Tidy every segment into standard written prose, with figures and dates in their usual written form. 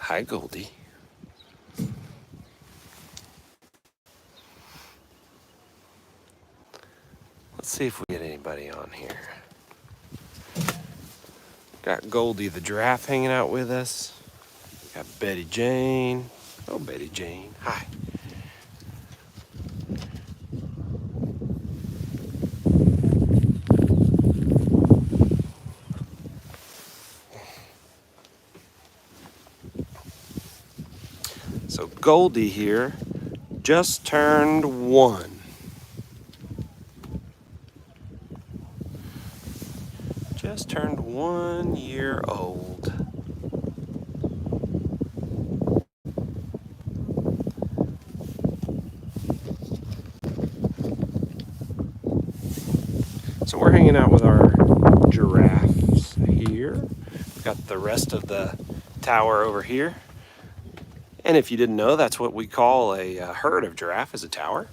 Hi, Goldie. Let's see if we get anybody on here. Got Goldie the giraffe hanging out with us. Got Betty Jane. Oh, Betty Jane. Hi. So Goldie here just turned 1. Just turned 1 year old. So we're hanging out with our giraffes here. We've got the rest of the tower over here. And if you didn't know, that's what we call a herd of giraffe, is a tower.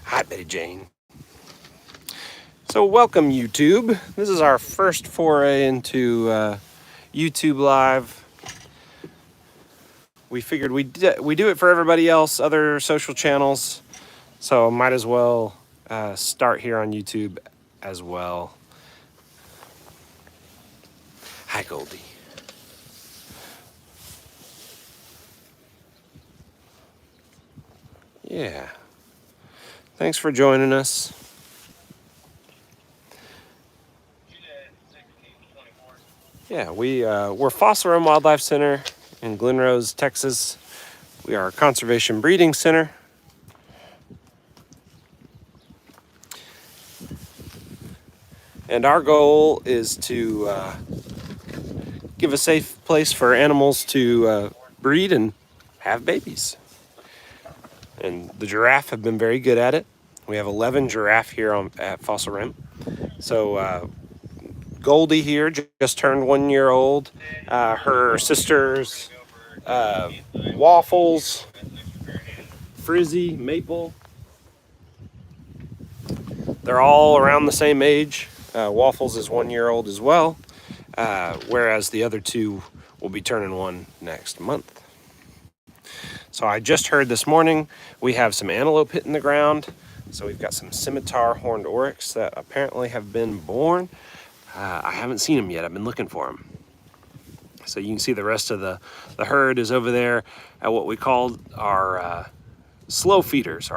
Hi, Betty Jane. So welcome, YouTube. This is our first foray into YouTube Live. We figured we do it for everybody else, other social channels, so might as well start here on YouTube as well. Hi, Goldie. Yeah. Thanks for joining us. Yeah, we're Fossil Run Wildlife Center in Glen Rose, Texas. We are a conservation breeding center. And our goal is to give a safe place for animals to breed and have babies. And the giraffe have been very good at it. We have 11 giraffe here at Fossil Rim. So Goldie here just turned 1 year old. Her sisters, Waffles, Frizzy, Maple, they're all around the same age. Waffles is 1 year old as well, whereas the other two will be turning 1 next month. So I just heard this morning we have some antelope hitting the ground. So we've got some scimitar horned oryx that apparently have been born. I haven't seen them yet. I've been looking for them. So you can see the rest of the herd is over there at what we call our slow feeders.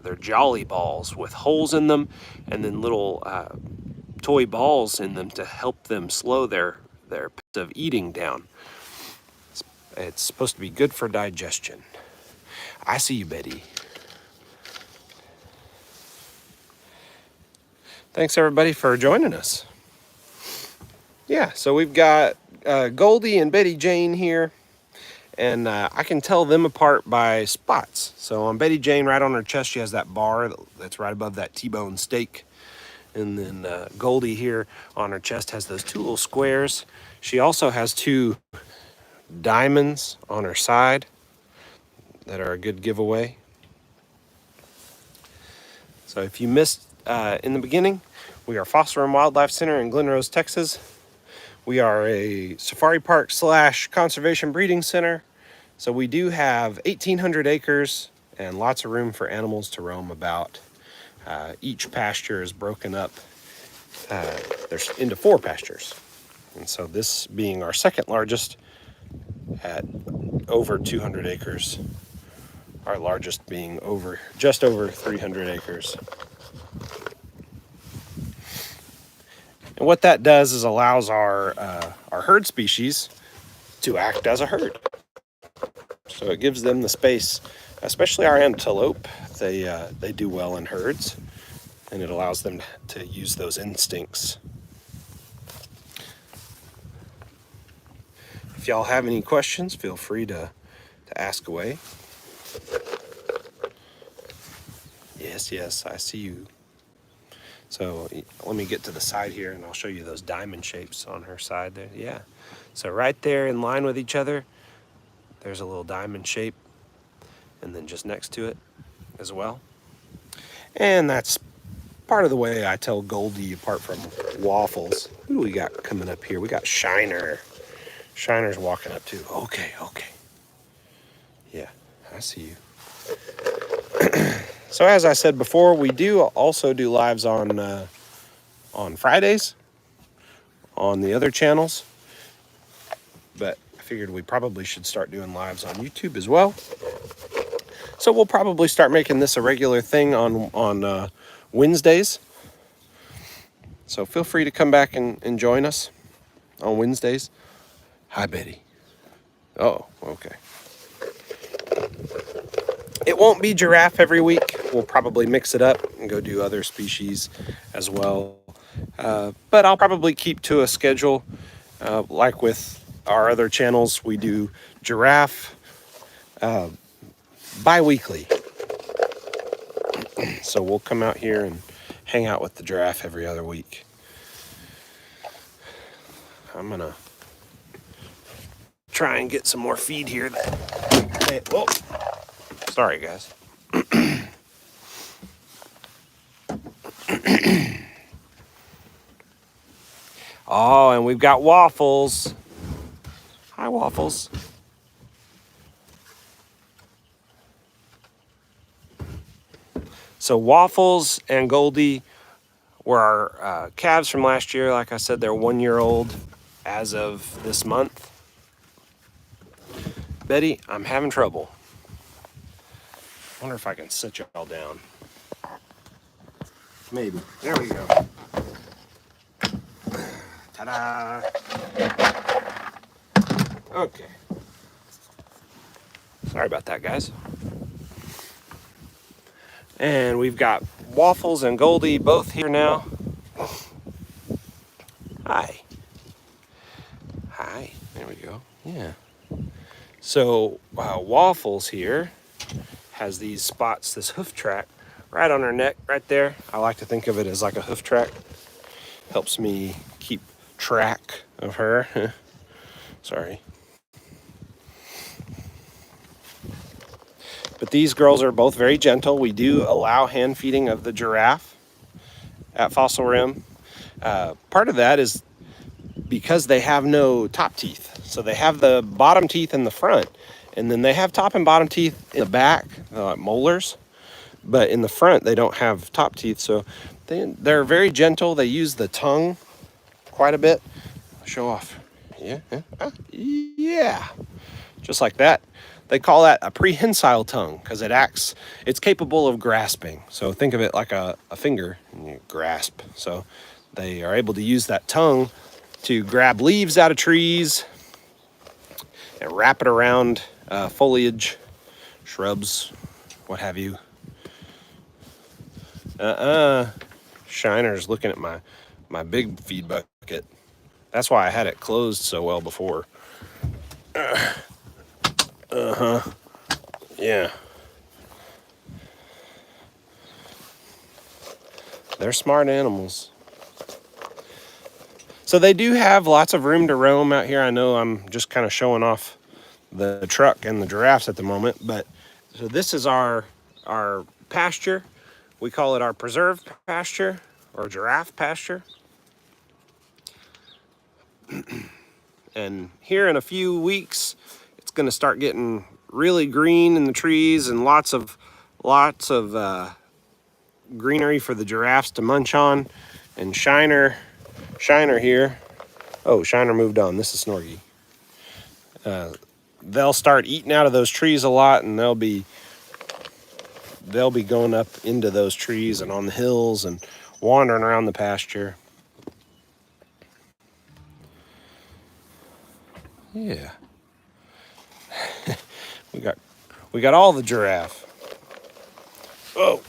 They're jolly balls with holes in them and then little toy balls in them to help them slow their pace of eating down. It's supposed to be good for digestion. I see you, Betty. Thanks, everybody, for joining us. Yeah, so we've got Goldie and Betty Jane here, and I can tell them apart by spots. So on Betty Jane, right on her chest, she has that bar that's right above that T-bone steak. And then Goldie here on her chest has those 2 little squares. She also has 2 diamonds on her side that are a good giveaway. So if you missed in the beginning, we are Fossil Run Wildlife Center in Glen Rose, Texas. We are a safari park / conservation breeding center. So we do have 1,800 acres and lots of room for animals to roam about. Each pasture is broken up there's into 4 pastures. And so this being our second largest at over 200 acres, our largest being just over 300 acres. And what that does is allows our herd species to act as a herd. So it gives them the space, especially our antelope. They do well in herds, and it allows them to use those instincts. If y'all have any questions, feel free to ask away. Yes, I see you. So let me get to the side here and I'll show you those diamond shapes on her side there. Yeah. So right there in line with each other, there's a little diamond shape, and then just next to it as well. And that's part of the way I tell Goldie apart from Waffles. Who do we got coming up here? We got Shiner. Shiner's walking up too. Okay. Yeah, I see you. So as I said before, we do also do lives on Fridays on the other channels, but I figured we probably should start doing lives on YouTube as well. So we'll probably start making this a regular thing on Wednesdays. So feel free to come back and join us on Wednesdays. Hi, Betty. Oh, okay. It won't be giraffe every week. We'll probably mix it up and go do other species as well. But I'll probably keep to a schedule. Like with our other channels, we do giraffe bi-weekly. So we'll come out here and hang out with the giraffe every other week. I'm going to try and get some more feed here. Whoa. Sorry, guys. Oh, and we've got Waffles. Hi, Waffles. So Waffles and Goldie were our calves from last year. Like I said, they're 1 year old as of this month. Betty, I'm having trouble. I wonder if I can sit y'all down. Maybe. There we go. Ta-da! Okay. Sorry about that, guys. And we've got Waffles and Goldie both here now. Hi. Hi. There we go. Yeah. So Waffles here has these spots, this hoof track, right on her neck, right there. I like to think of it as like a hoof track. Helps me keep track of her. Sorry. But these girls are both very gentle. We do allow hand feeding of the giraffe at Fossil Rim. Part of that is because they have no top teeth. So they have the bottom teeth in the front, and then they have top and bottom teeth in the back, molars. But in the front, they don't have top teeth. So they're very gentle. They use the tongue quite a bit. Show off. Yeah. Yeah. Just like that. They call that a prehensile tongue because it's capable of grasping. So think of it like a finger and you grasp. So they are able to use that tongue to grab leaves out of trees and wrap it around foliage, shrubs, what have you. Shiner's looking at my big feed bucket. That's why I had it closed so well before. Yeah. They're smart animals. So they do have lots of room to roam out here. I know I'm just kind of showing off the truck and the giraffes at the moment, but so this is our pasture. We call it our preserved pasture or giraffe pasture. And here in a few weeks, it's going to start getting really green in the trees and lots of greenery for the giraffes to munch on. And Shiner here. Oh, Shiner moved on. This is Snorgy. They'll start eating out of those trees a lot, and they'll be going up into those trees and on the hills and wandering around the pasture. Yeah. we got all the giraffe. Oh.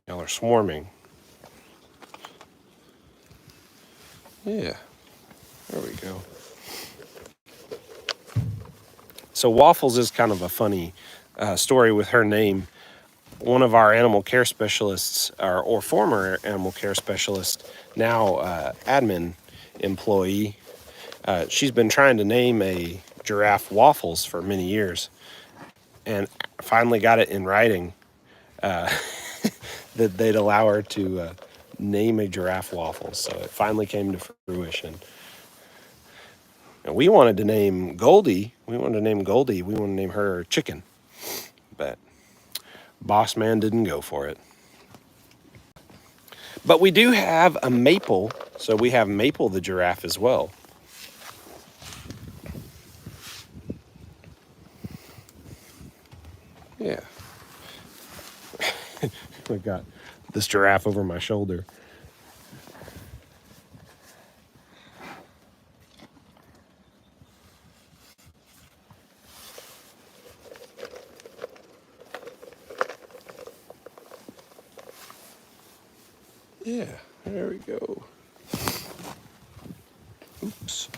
Y'all are swarming. Yeah. There we go. So Waffles is kind of a funny story with her name. One of our animal care specialists, or former animal care specialist, now admin employee, she's been trying to name a giraffe Waffles for many years, and finally got it in writing that they'd allow her to name a giraffe Waffles. So it finally came to fruition. And we wanted to name Goldie. We wanted to name her Chicken. But boss man didn't go for it. But we do have a Maple. So we have Maple the giraffe as well. Yeah. I got this giraffe over my shoulder. Yeah, there we go. Oops.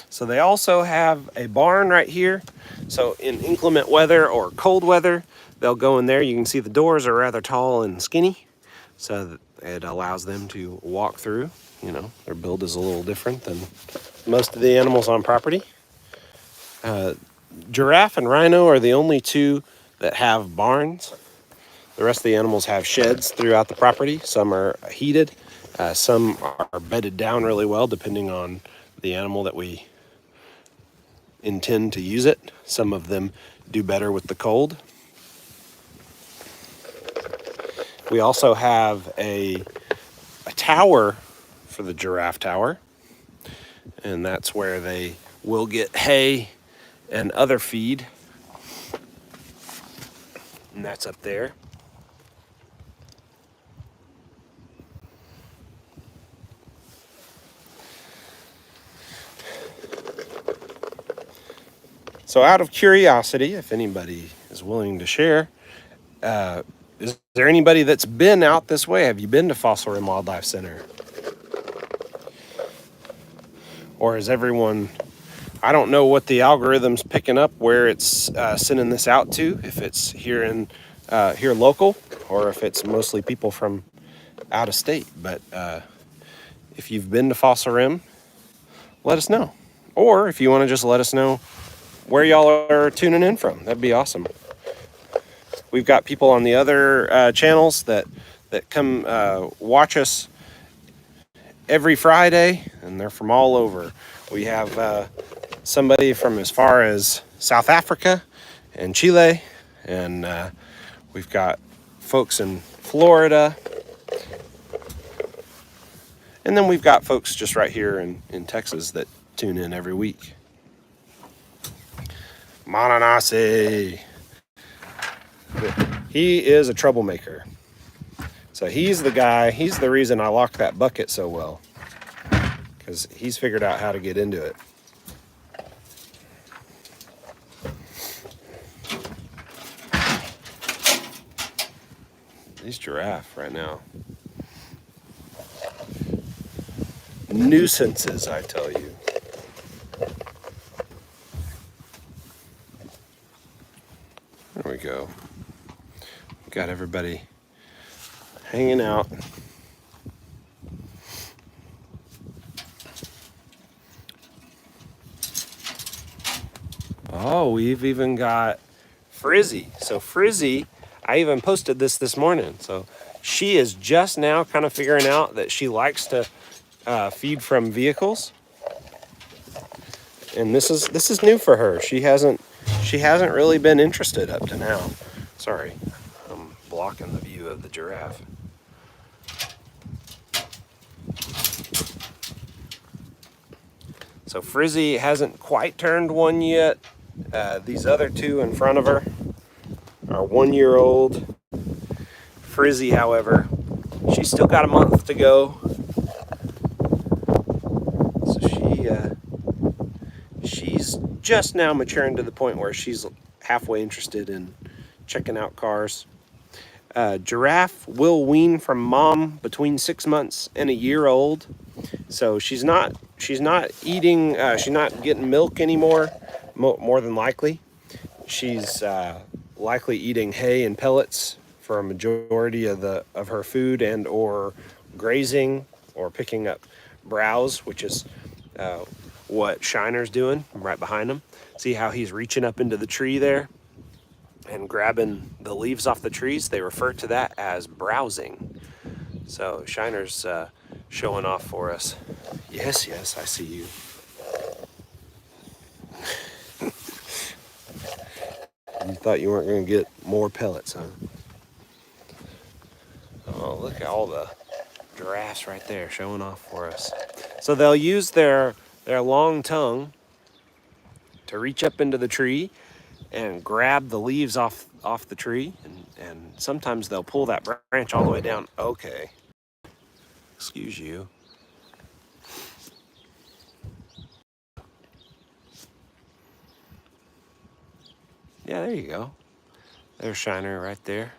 So they also have a barn right here. So in inclement weather or cold weather, they'll go in there. You can see the doors are rather tall and skinny, so that it allows them to walk through. You know, their build is a little different than most of the animals on property. Giraffe and rhino are the only two that have barns. The rest of the animals have sheds throughout the property. Some are heated, some are bedded down really well, depending on the animal that we intend to use it. Some of them do better with the cold. We also have a tower for the giraffe tower, and that's where they will get hay and other feed, and that's up there. So out of curiosity, if anybody is willing to share, is there anybody that's been out this way? Have you been to Fossil Rim Wildlife Center? Or is everyone, I don't know what the algorithm's picking up, where it's sending this out to, if it's here local, or if it's mostly people from out of state. But if you've been to Fossil Rim, let us know. Or if you want to just let us know where y'all are tuning in from, that'd be awesome. We've got people on the other channels that come watch us every Friday, and they're from all over. We have somebody from as far as South Africa and Chile, and we've got folks in Florida, and then we've got folks just right here in Texas that tune in every week. Mananasi. He is a troublemaker. So he's the reason I locked that bucket so well, because he's figured out how to get into it. These giraffe right now. Nuisances, I tell you. There we go. Got everybody hanging out. Oh, we've even got Frizzy. So Frizzy, I even posted this morning. So she is just now kind of figuring out that she likes to feed from vehicles, and this is new for her. She hasn't really been interested up to now. Sorry, I'm blocking the view of the giraffe. So Frizzy hasn't quite turned one yet. These other two in front of her are 1 year old. Frizzy, however, she's still got a month to go. So she's just now maturing to the point where she's halfway interested in checking out cars. Giraffe will wean from mom between 6 months and a year old. So she's not eating, she's not getting milk anymore, more than likely. She's likely eating hay and pellets for a majority of her food, and or grazing or picking up browse, which is what Shiner's doing right behind him. See how he's reaching up into the tree there? and grabbing the leaves off the trees. They refer to that as browsing. So Shiner's showing off for us. Yes, yes, I see you. You thought you weren't going to get more pellets, huh? Oh, look at all the giraffes right there showing off for us. So they'll use their long tongue to reach up into the tree and grab the leaves off the tree, and sometimes they'll pull that branch all the way down. Okay, excuse you. Yeah, there you go. There's Shiner right there.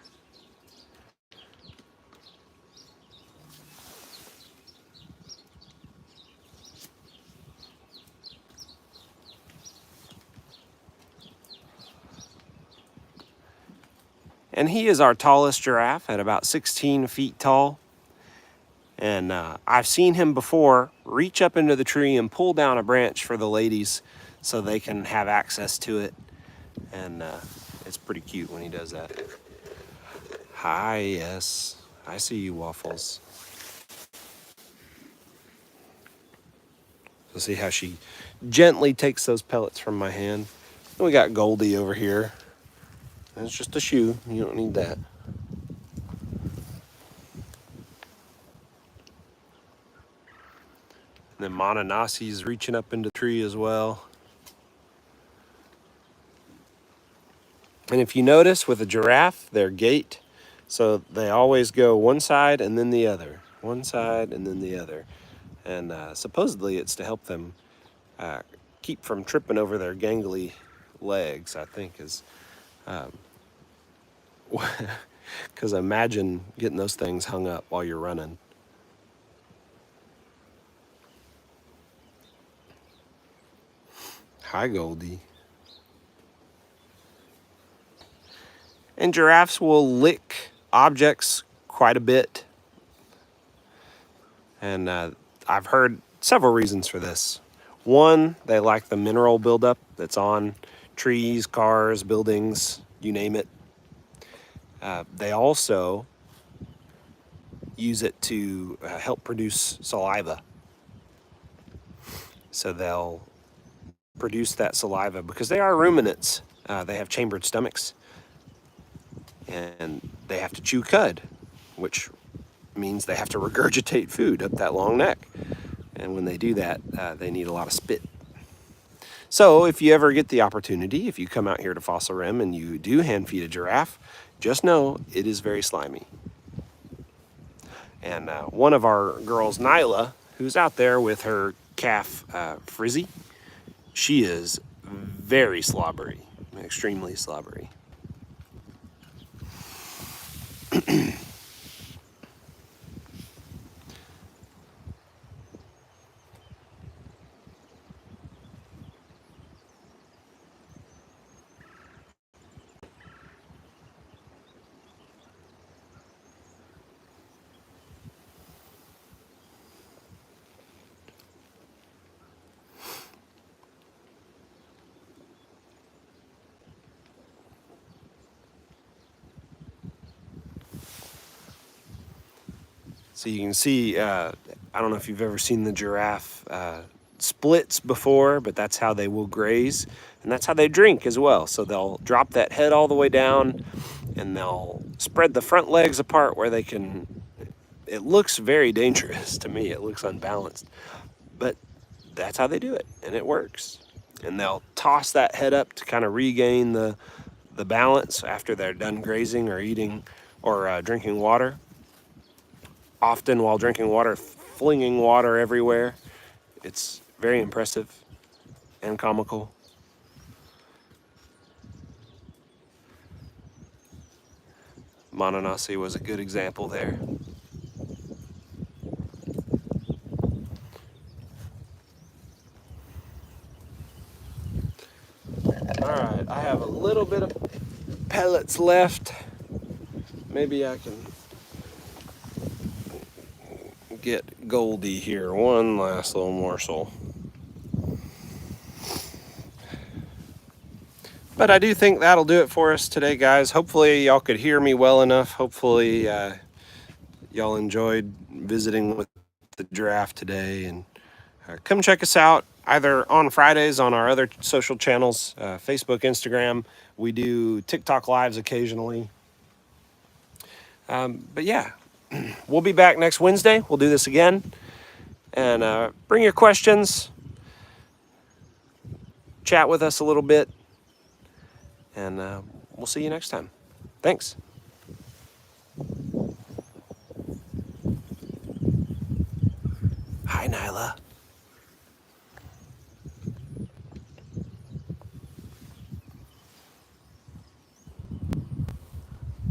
And he is our tallest giraffe at about 16 feet tall. And I've seen him before reach up into the tree and pull down a branch for the ladies so they can have access to it. And it's pretty cute when he does that. Hi, yes. I see you, Waffles. So see how she gently takes those pellets from my hand. And we got Goldie over here. It's just a shoe. You don't need that. And then Mononasi's reaching up into the tree as well. And if you notice with a giraffe, their gait, so they always go one side and then the other. One side and then the other. And supposedly it's to help them keep from tripping over their gangly legs, I think is... Because imagine getting those things hung up while you're running. Hi, Goldie. And giraffes will lick objects quite a bit. And I've heard several reasons for this. One, they like the mineral buildup that's on trees, cars, buildings, you name it. They also use it to help produce saliva. So they'll produce that saliva because they are ruminants. They have chambered stomachs. And they have to chew cud, which means they have to regurgitate food up that long neck. And when they do that, they need a lot of spit. So if you ever get the opportunity, if you come out here to Fossil Rim and you do hand feed a giraffe, just know it is very slimy. And one of our girls, Nyla, who's out there with her calf, Frizzy, she is very slobbery, extremely slobbery. So you can see, I don't know if you've ever seen the giraffe splits before, but that's how they will graze. And that's how they drink as well. So they'll drop that head all the way down and they'll spread the front legs apart where they can, it looks very dangerous to me. It looks unbalanced, but that's how they do it and it works. And they'll toss that head up to kind of regain the balance after they're done grazing or eating or drinking water. Often while drinking water, flinging water everywhere. It's very impressive and comical. Mononasi was a good example there. All right, I have a little bit of pellets left. Maybe I can get Goldie here. One last little morsel. But I do think that'll do it for us today, guys. Hopefully y'all could hear me well enough. Hopefully y'all enjoyed visiting with the Giraffe today. And come check us out either on Fridays on our other social channels, Facebook, Instagram. We do TikTok lives occasionally. But yeah, we'll be back next Wednesday. We'll do this again. And bring your questions. Chat with us a little bit. And we'll see you next time. Thanks.